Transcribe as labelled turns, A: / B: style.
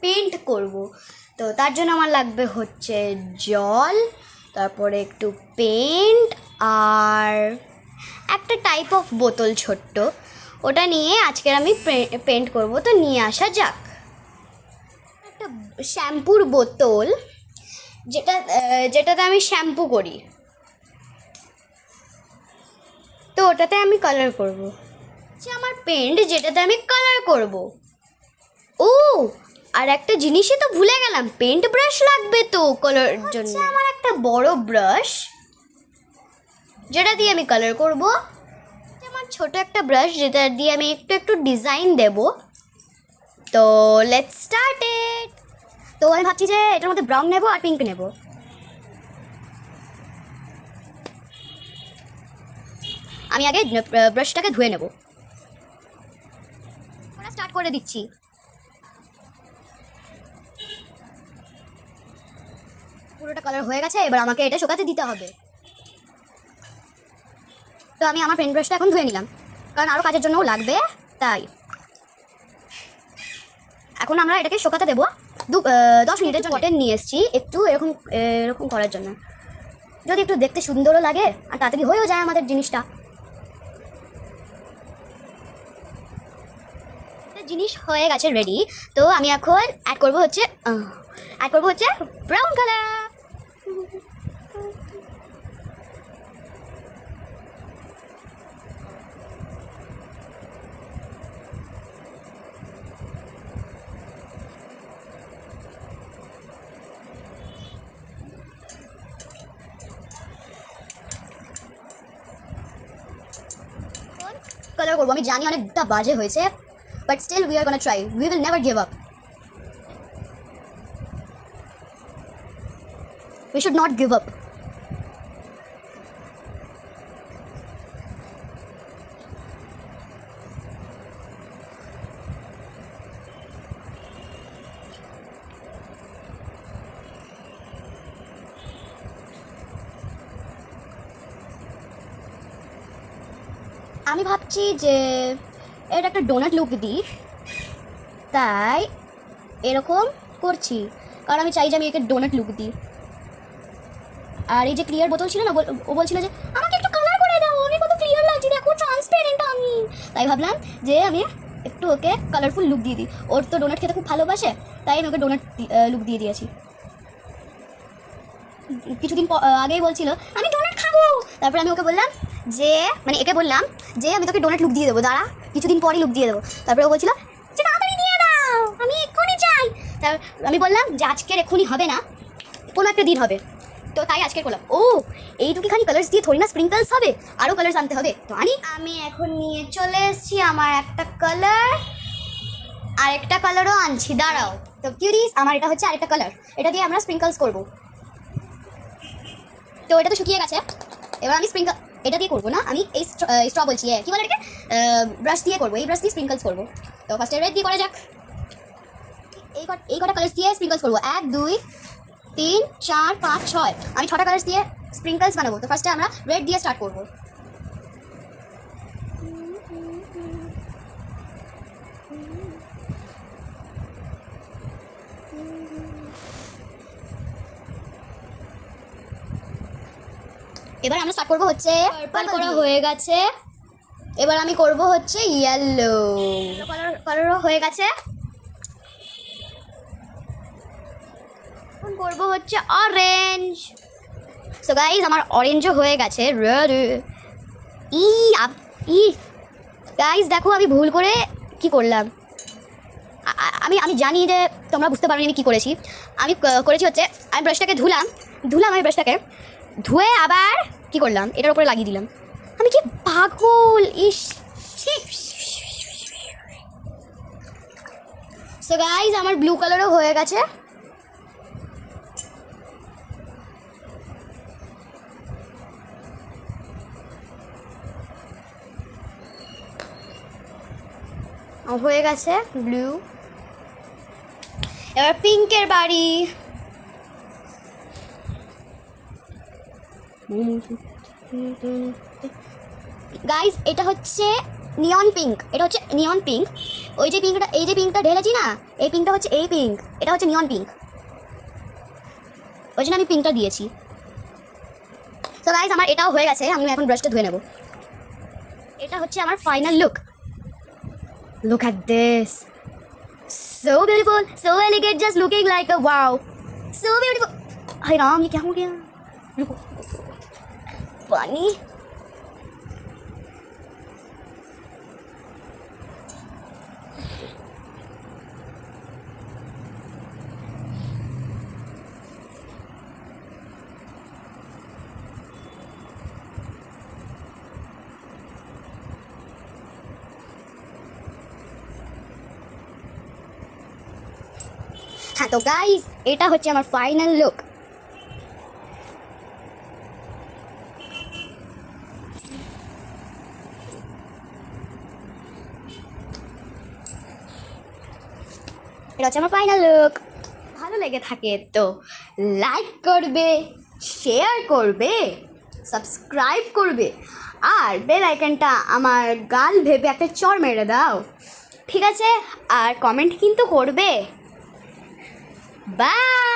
A: Paint করব। তো তার জন্য আমার লাগবে হচ্ছে জল, তারপরে একটু পেন্ট আর একটা টাইপ অফ বোতল ছোট্ট, ওটা নিয়ে আজকের আমি পেন্ট করব। তো নিয়ে আসা যাক। একটা শ্যাম্পুর বোতল, যেটাতে আমি শ্যাম্পু করি, তো ওটাতে আমি কালার করব। আমার পেন্ট যেটাতে আমি কালার করব। ও, আর একটা জিনিসই তো ভুলে গেলাম, পেন্ট ব্রাশ লাগবে তো কালার জন্য। আমার একটা বড় ব্রাশ, যেটা দিয়ে আমি কালার করব। আমার ছোট একটা ব্রাশ, যেটা দিয়ে আমি একটু একটু ডিজাইন দেব। তো লেটস স্টার্ট ইট। তো আমি ভাবছি যে এটার মধ্যে ব্রাউন নেব আর পিঙ্ক নেব। আমি আগে ব্রাশটাকে ধুয়ে নেব। স্টার্ট করে দিচ্ছি। পুরোটা কালার হয়ে গেছে, এবার আমাকে এটা শুকাতে দিতে হবে। তো আমি আমার পেন ব্রাশটা এখন ধুয়ে নিলাম, কারণ আরও কাজের জন্যও লাগবে, তাই। এখন আমরা এটাকে শুকাতে দেবো 10 মিনিটের জন্য। কটন নিয়ে এসেছি একটু এরকম এরকম করার জন্য, যদি একটু দেখতে সুন্দরও লাগে আর তাড়াতাড়ি হয়েও যায় আমাদের জিনিসটা। জিনিস হয়ে গেছে রেডি। তো আমি এখন অ্যাড করবো হচ্ছে ব্রাউন কালার। কালার করবো, আমি জানি অনেকটা বাজে হয়েছে, but still we are gonna try, we will never give up, we should not give up. আমি ভাবছি যে এটা একটা ডোনাট লুক দিই, তাই এরকম করছি, কারণ আমি চাই যে আমি একে ডোনাট লুক দিই। আর এই যে ক্লিয়ার বোতল ছিল না, ও বলছিল যে আমাকে একটু কালার করে দাও, আমি কত ক্লিয়ার লাগছে, দেখো ট্রান্সপারেন্ট আমি। তাই ভাবলাম যে আমি একটু ওকে কালারফুল লুক দিয়ে দিই। ওর তো ডোনাট খেতে খুব ভালোবাসে, তাই আমি ওকে ডোনাট লুক দিয়ে দিয়েছি। কিছুদিন আগেই বলছিল আমি ডোনাট খাবো, তারপরে আমি ওকে বললাম যে একে বললাম যে আমি তোকে ডোনাট লুক দিয়ে দেবো, দাঁড়া কিছুদিন পরই লুক দিয়ে দেবো। তারপরে ও বলছিল যে তাড়াতাড়ি দিয়ে দাও, আমি এক্ষুনি চাই। তার আমি বললাম যে আজকের এক্ষুনি হবে না, কোনো একটা দিন হবে। তো তাই আজকে করলাম। ও, এইটুকুখানি কালার্স দিয়ে থোড়ি না স্প্রিঙ্কলস হবে, আরও কালার্স আনতে হবে। তো আমি এখন নিয়ে চলে এসেছি আমার একটা কালার, আরেকটা কালারও আনছি, দাঁড়াও। তো কিউরিস, আমার এটা হচ্ছে আরেকটা কালার, এটা দিয়ে আমরা স্প্রিঙ্কলস করবো। তো এটা তো শুকিয়ে গেছে, এবার আমি এটা দিয়ে করবো না, আমি এই স্ট্র বলছি কি বলে এটাকে, ব্রাশ দিয়ে করবো, এই ব্রাশ দিয়ে স্প্রিঙ্কলস করবো। তো ফার্স্টে রেড দিয়ে করা যাক। এই কটা কালার্স দিয়ে স্প্রিঙ্কলস করবো, 1 2 3 4 5 6, আমি 6টা কালার্স দিয়ে স্প্রিঙ্কলস বানাবো। তো ফার্স্টে আমরা রেড দিয়ে স্টার্ট করবো। এবার আমরা স্টার্ট করবো হচ্ছে পার্পল করা হয়ে গেছে, এবার আমি করব হচ্ছে ইয়েলো কালারও হয়ে গেছে, এখন করবো হচ্ছে অরেঞ্জ। সো গাইজ আমার অরেঞ্জও হয়ে গেছে। গাইজ দেখো আমি ভুল করে কি করলাম, আমি জানি যে তোমরা বুঝতে পারোনি আমি কী করেছি। আমি করেছি হচ্ছে আমি ব্রাশটাকে ধুলাম আমি ব্রাশটাকে ধুয়ে আবার কি করলাম, এটার উপরে লাগিয়ে দিলাম। আমি কি পাগল, ইস। সো গাইজ আমার ব্লু কালারও হয়ে গেছে। হয়ে গেছে ব্লু, এবার পিঙ্কের বাড়ি। গাইজ এটা হচ্ছে নিয়ন পিঙ্ক, এটা হচ্ছে নিয়ন পিঙ্ক। ওই যে পিঙ্কটা, এই যে পিঙ্কটা ঢেলেছি না, এই পিঙ্কটা হচ্ছে এই পিঙ্ক, এটা হচ্ছে নিয়ন পিঙ্ক, ওই জন্য আমি পিঙ্কটা দিয়েছি। তো গাইজ আমার এটাও হয়ে গেছে, আমি এখন ব্রাশটা ধুয়ে নেব। এটা হচ্ছে আমার final look. Look at this, so beautiful, so elegant, just looking like a wow, so beautiful. हाय राम, ये क्या हो गया? रुको, पानी। হ্যাঁ তো গাইজ এটা হচ্ছে আমার ফাইনাল লুক। এটা হচ্ছে আমার ফাইনাল লুক। ভালো লেগে থাকে তো লাইক করবে, শেয়ার করবে, সাবস্ক্রাইব করবে, আর বেল আইকনটা আমার গাল ভেবে একটা চড় মেরে দাও, ঠিক আছে? আর কমেন্ট কিন্তু করবে। বাই।